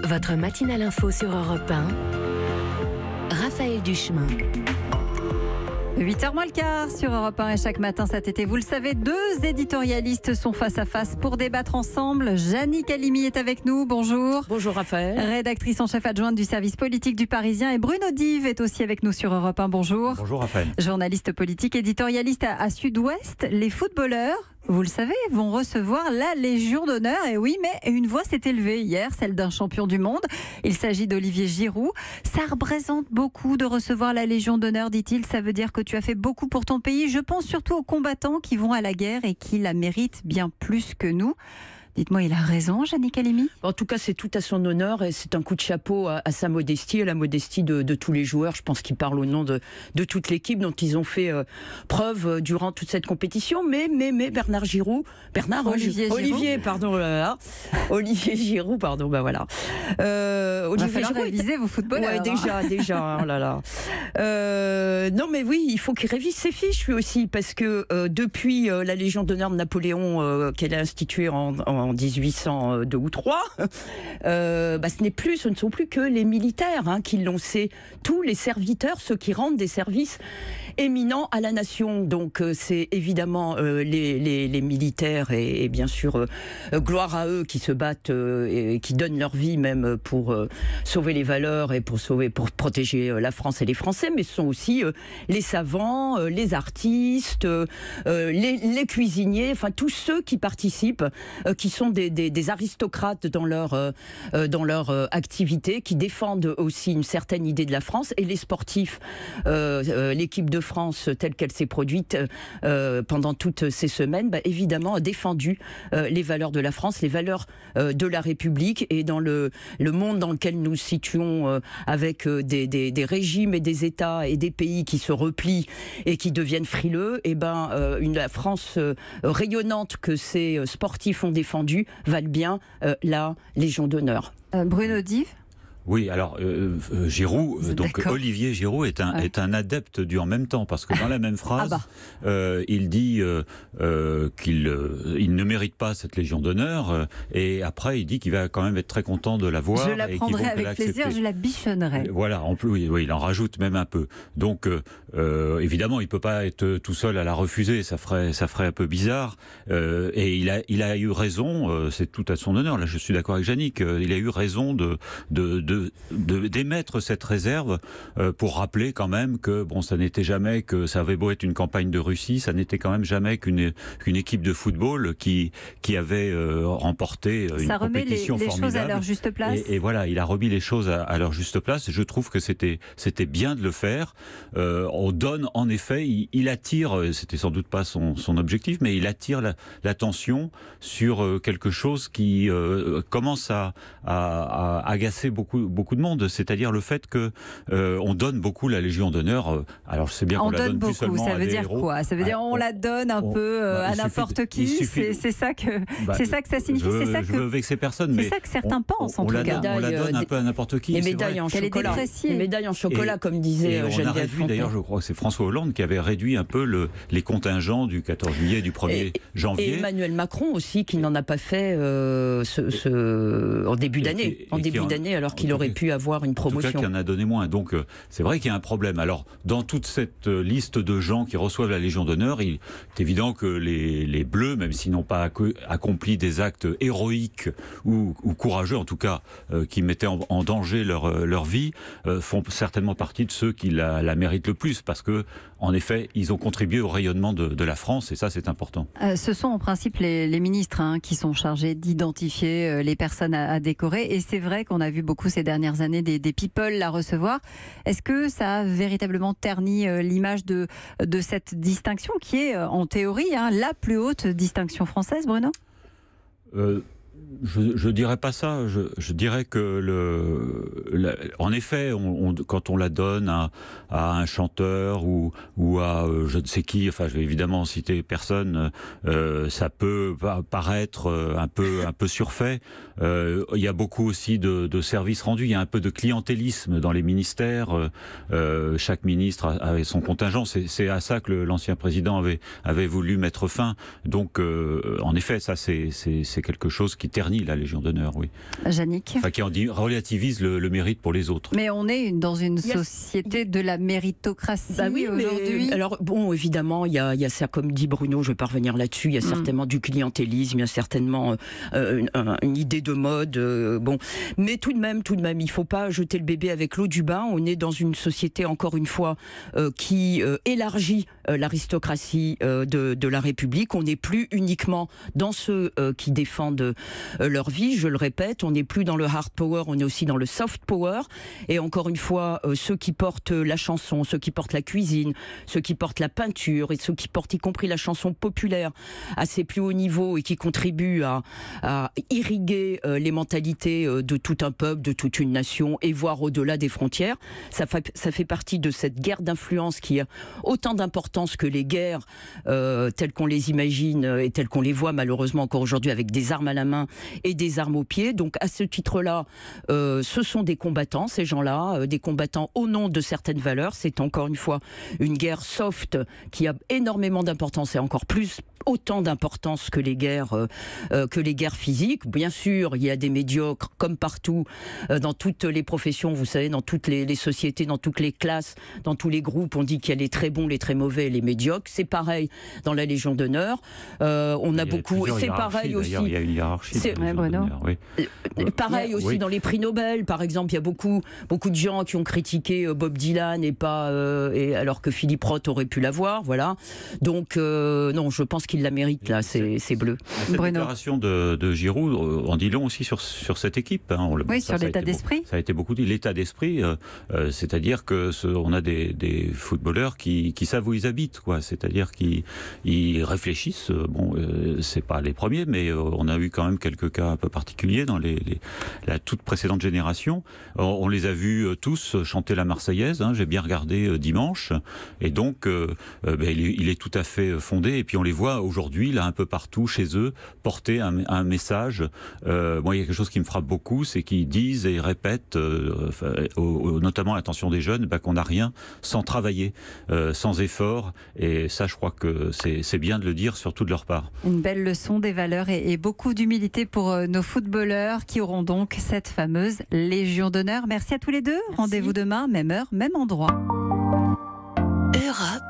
Votre matinale info sur Europe 1, Raphaël Duchemin. 8h moins le quart sur Europe 1 et chaque matin cet été, vous le savez, deux éditorialistes sont face à face pour débattre ensemble. Jannick Halimi est avec nous, bonjour. Bonjour Raphaël. Rédactrice en chef adjointe du service politique du Parisien, et Bruno Dive est aussi avec nous sur Europe 1, bonjour. Bonjour Raphaël. Journaliste politique, éditorialiste à Sud-Ouest, les footballeurs, vous le savez, vont recevoir la Légion d'honneur. Et oui, mais une voix s'est élevée hier, celle d'un champion du monde. Il s'agit d'Olivier Giroud. Ça représente beaucoup de recevoir la Légion d'honneur, dit-il. Ça veut dire que tu as fait beaucoup pour ton pays. Je pense surtout aux combattants qui vont à la guerre et qui la méritent bien plus que nous. Dites-moi, il a raison, Jannick Halimi ? En tout cas, c'est tout à son honneur et c'est un coup de chapeau à sa modestie, à la modestie de tous les joueurs. Je pense qu'il parle au nom de toute l'équipe dont ils ont fait preuve durant toute cette compétition. Mais Bernard Giroud, Olivier Giroud, pardon, ben voilà. Olivier Giroud, réviser vos footballeurs. Ouais, déjà, oh là là. Non, mais oui, il faut qu'il révise ses fiches lui aussi, parce que depuis la Légion d'honneur de Napoléon qu'elle a instituée en 1802 ou 3, ce ne sont plus que les militaires qui l'ont, c'est tous les serviteurs, ceux qui rendent des services éminents à la nation. Donc c'est évidemment les militaires et bien sûr gloire à eux qui se battent et qui donnent leur vie même pour sauver les valeurs et pour protéger la France et les Français, mais ce sont aussi les savants, les artistes, les cuisiniers, enfin tous ceux qui participent, qui sont des aristocrates dans leur activité, qui défendent aussi une certaine idée de la France, et les sportifs, l'équipe de France telle qu'elle s'est produite pendant toutes ces semaines, évidemment a défendu les valeurs de la France, les valeurs de la République, et dans le monde dans lequel nous nous situons avec des régimes et des États et des pays qui se replient et qui deviennent frileux, la France rayonnante que ces sportifs ont défendu valent bien la Légion d'honneur. Bruno Dive ? Oui, alors Giroud, donc Olivier Giroud est un adepte du en même temps, parce que dans la même phrase, il dit qu'il ne mérite pas cette Légion d'honneur, et après il dit qu'il va quand même être très content de la voir. Je la prendrai avec plaisir, je la bichonnerai. Voilà, en plus, oui, il en rajoute même un peu. Donc évidemment, il peut pas être tout seul à la refuser, ça ferait un peu bizarre. Et il a eu raison, c'est tout à son honneur. Là, je suis d'accord avec Jannick. Il a eu raison d'émettre cette réserve pour rappeler quand même que ça n'était jamais que ça avait beau être une campagne de Russie, ça n'était quand même jamais qu'une équipe de football qui avait remporté une compétition formidable. Ça remet les choses à leur juste place. Et voilà, il a remis les choses à leur juste place. Et je trouve que c'était bien de le faire. On donne en effet, il attire, c'était sans doute pas son objectif, mais il attire l'attention sur quelque chose qui commence à agacer beaucoup de monde, c'est-à-dire le fait que on donne beaucoup la Légion d'honneur. Alors je sais bien qu'on la donne plus seulement à des héros. Ça veut dire quoi ? Ça veut dire on la donne un peu à n'importe qui. C'est ça que ça signifie. Je veux vexer personne, mais c'est ça que certains pensent en tout cas. On la donne un peu à n'importe qui. Les médailles en chocolat, comme disait Geneviève. On a réduit d'ailleurs, je crois que c'est François Hollande qui avait réduit un peu les contingents du 14 juillet, du 1er janvier. Et Emmanuel Macron aussi, qui n'en a pas fait en début d'année, alors qu'il aurait pu avoir une promotion. En tout cas, qui en a donné moins. Donc, c'est vrai qu'il y a un problème. Alors, dans toute cette liste de gens qui reçoivent la Légion d'honneur, il est évident que les Bleus, même s'ils n'ont pas accompli des actes héroïques ou courageux, en tout cas, qui mettaient en danger leur vie, font certainement partie de ceux qui la méritent le plus, parce que, en effet, ils ont contribué au rayonnement de la France, et ça, c'est important. Ce sont en principe les ministres qui sont chargés d'identifier les personnes à décorer, et c'est vrai qu'on a vu beaucoup ces dernières années des people la recevoir. Est-ce que ça a véritablement terni l'image de cette distinction qui est en théorie la plus haute distinction française, Bruno ? Je dirais pas ça. Je dirais que en effet, quand on la donne à un chanteur ou à je ne sais qui, enfin, je vais évidemment citer personne, ça peut paraître un peu surfait. Il y a beaucoup aussi de services rendus. Il y a un peu de clientélisme dans les ministères. Chaque ministre avait son contingent. C'est à ça que l'ancien président avait voulu mettre fin. Donc, en effet, ça c'est quelque chose qui ternit la Légion d'honneur, oui. Yannick. Enfin, qui relativise le mérite pour les autres. Mais on est dans une société de la méritocratie aujourd'hui. Alors bon, évidemment, il y a ça, comme dit Bruno, je vais pas revenir là-dessus, il y a certainement du clientélisme, il y a certainement une idée de mode, bon. Mais tout de même, il faut pas jeter le bébé avec l'eau du bain. On est dans une société, encore une fois, qui élargit l'aristocratie de la République. On n'est plus uniquement dans ceux qui défendent leur vie, je le répète, on n'est plus dans le hard power, on est aussi dans le soft power. Et encore une fois, ceux qui portent la chanson, ceux qui portent la cuisine, ceux qui portent la peinture et ceux qui portent y compris la chanson populaire à ses plus hauts niveaux et qui contribuent à irriguer les mentalités de tout un peuple, de toute une nation et voire au-delà des frontières. Ça fait partie de cette guerre d'influence qui a autant d'importance que les guerres telles qu'on les imagine et telles qu'on les voit malheureusement encore aujourd'hui avec des armes à la main et des armes aux pieds. Donc à ce titre-là, ce sont des combattants, ces gens-là, des combattants au nom de certaines valeurs. C'est encore une fois une guerre soft qui a énormément d'importance et encore plus autant d'importance que les guerres physiques. Bien sûr, il y a des médiocres comme partout, dans toutes les professions, vous savez, dans toutes les sociétés, dans toutes les classes, dans tous les groupes, on dit qu'il y a les très bons, les très mauvais et les médiocres. C'est pareil dans la Légion d'honneur. On a beaucoup, c'est pareil aussi. Il y a une hiérarchie. C'est vrai, Bruno. Oui. Pareil aussi dans les prix Nobel, par exemple, il y a beaucoup de gens qui ont critiqué Bob Dylan alors que Philippe Roth aurait pu l'avoir, voilà. Donc non, je pense qu'il la mérite là, c'est bleu. Cette déclaration de Giroud en dit long aussi sur cette équipe. Hein. Sur l'état d'esprit. Ça a été beaucoup dit, l'état d'esprit, c'est-à-dire que on a des footballeurs qui savent où ils habitent, quoi. C'est-à-dire qu'ils réfléchissent. Bon, c'est pas les premiers, mais on a eu quand même quelques cas un peu particuliers dans la toute précédente génération. On les a vus tous chanter la Marseillaise. Hein, j'ai bien regardé dimanche, et donc il est tout à fait fondé. Et puis on les voit aujourd'hui là un peu partout chez eux porter un message. Moi, il y a quelque chose qui me frappe beaucoup, c'est qu'ils disent et répètent, notamment à l'attention des jeunes, qu'on n'a rien sans travailler, sans effort. Et ça, je crois que c'est bien de le dire, surtout de leur part. Une belle leçon des valeurs et beaucoup d'humilité pour nos footballeurs qui auront donc cette fameuse Légion d'honneur. Merci à tous les deux. Rendez-vous demain, même heure, même endroit. Europe